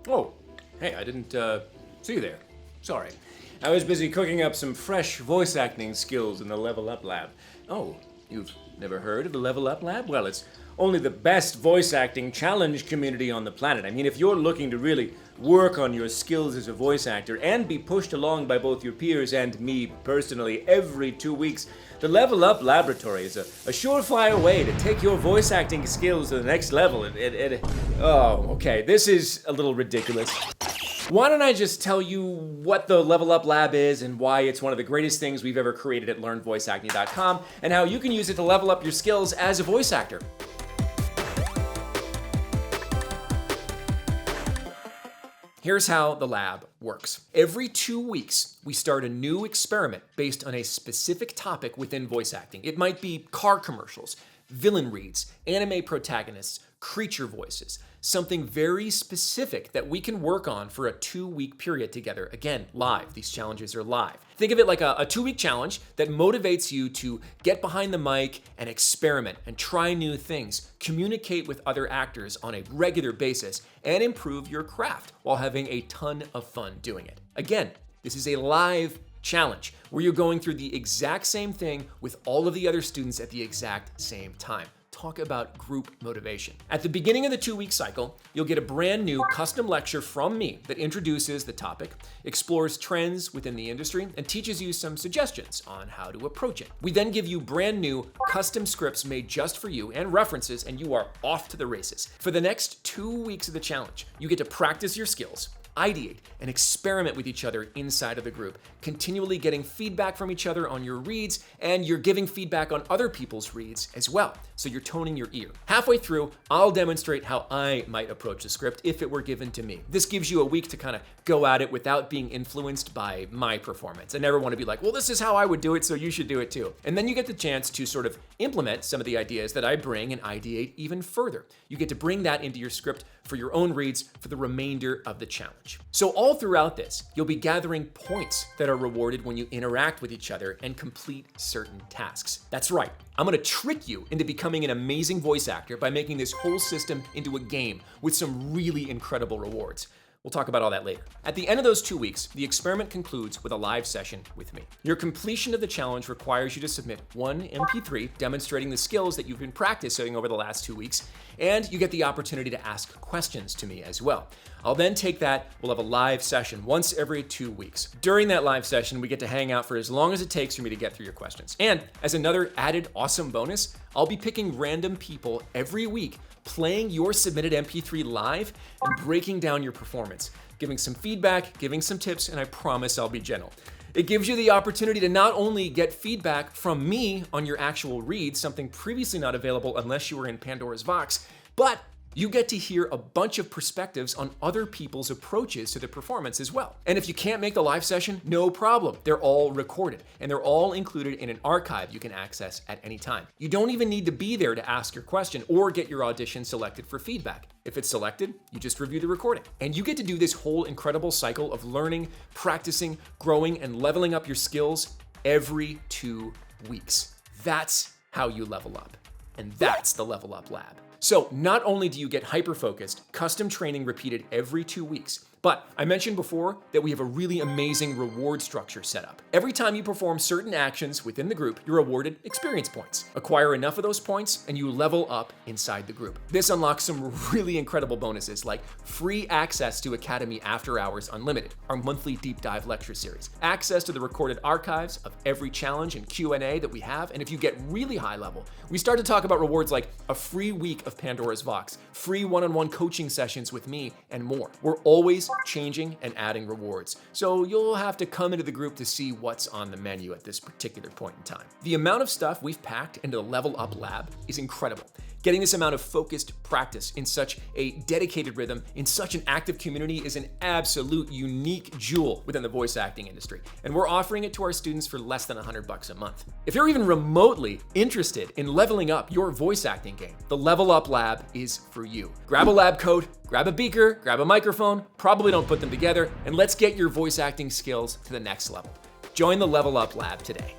Oh, hey, I didn't see you there. Sorry. I was busy cooking up some fresh voice acting skills in the Level Up Lab. Oh, you've never heard of the Level Up Lab? Well, it's only the best voice acting challenge community on the planet. I mean, if you're looking to really work on your skills as a voice actor and be pushed along by both your peers and me personally every 2 weeks, the Level Up Laboratory is a surefire way to take your voice acting skills to the next level. Oh, okay, this is a little ridiculous. Why don't I just tell you what the Level Up Lab is and why it's one of the greatest things we've ever created at learnvoiceacting.com and how you can use it to level up your skills as a voice actor. Here's how the lab works. Every 2 weeks, we start a new experiment based on a specific topic within voice acting. It might be car commercials, villain reads, anime protagonists, creature voices, something very specific that we can work on for a 2-week period together. Again, live. These challenges are live. Think of it like a 2-week challenge that motivates you to get behind the mic and experiment and try new things, communicate with other actors on a regular basis, and improve your craft while having a ton of fun doing it. Again, this is a live challenge where you're going through the exact same thing with all of the other students at the exact same time. Talk about group motivation. At the beginning of the 2-week cycle, you'll get a brand new custom lecture from me that introduces the topic, explores trends within the industry, and teaches you some suggestions on how to approach it. We then give you brand new custom scripts made just for you and references, and you are off to the races. For the next 2 weeks of the challenge, you get to practice your skills, ideate, and experiment with each other inside of the group, continually getting feedback from each other on your reads, and you're giving feedback on other people's reads as well, so you're toning your ear. Halfway through, I'll demonstrate how I might approach the script if it were given to me. This gives you a week to kind of go at it without being influenced by my performance. I never want to be like, well, this is how I would do it, so you should do it too. And then you get the chance to sort of implement some of the ideas that I bring and ideate even further. You get to bring that into your script for your own reads for the remainder of the challenge. So all throughout this, you'll be gathering points that are rewarded when you interact with each other and complete certain tasks. That's right, I'm gonna trick you into becoming an amazing voice actor by making this whole system into a game with some really incredible rewards. We'll talk about all that later. At the end of those 2 weeks, the experiment concludes with a live session with me. Your completion of the challenge requires you to submit one MP3 demonstrating the skills that you've been practicing over the last 2 weeks, and you get the opportunity to ask questions to me as well. I'll then take that, we'll have a live session once every 2 weeks. During that live session, we get to hang out for as long as it takes for me to get through your questions. And as another added awesome bonus, I'll be picking random people every week, playing your submitted MP3 live and breaking down your performance, giving some feedback, giving some tips, and I promise I'll be gentle. It gives you the opportunity to not only get feedback from me on your actual reads, something previously not available unless you were in Pandora's Box, but you get to hear a bunch of perspectives on other people's approaches to the performance as well. And if you can't make the live session, no problem. They're all recorded and they're all included in an archive you can access at any time. You don't even need to be there to ask your question or get your audition selected for feedback. If it's selected, you just review the recording. And you get to do this whole incredible cycle of learning, practicing, growing, and leveling up your skills every 2 weeks. That's how you level up. And that's the Level Up Lab. So not only do you get hyper-focused, custom training repeated every 2 weeks, but I mentioned before that we have a really amazing reward structure set up. Every time you perform certain actions within the group, you're awarded experience points. Acquire enough of those points and you level up inside the group. This unlocks some really incredible bonuses like free access to Academy After Hours Unlimited, our monthly deep dive lecture series, access to the recorded archives of every challenge and Q&A that we have, and if you get really high level, we start to talk about rewards like a free week of Pandora's Box, free one-on-one coaching sessions with me, and more. We're always changing and adding rewards, so you'll have to come into the group to see what's on the menu at this particular point in time. The amount of stuff we've packed into the Level Up Lab is incredible. Getting this amount of focused practice in such a dedicated rhythm, in such an active community is an absolute unique jewel within the voice acting industry. And we're offering it to our students for less than $100 a month. If you're even remotely interested in leveling up your voice acting game, the Level Up Lab is for you. Grab a lab coat, grab a beaker, grab a microphone, probably don't put them together, and let's get your voice acting skills to the next level. Join the Level Up Lab today.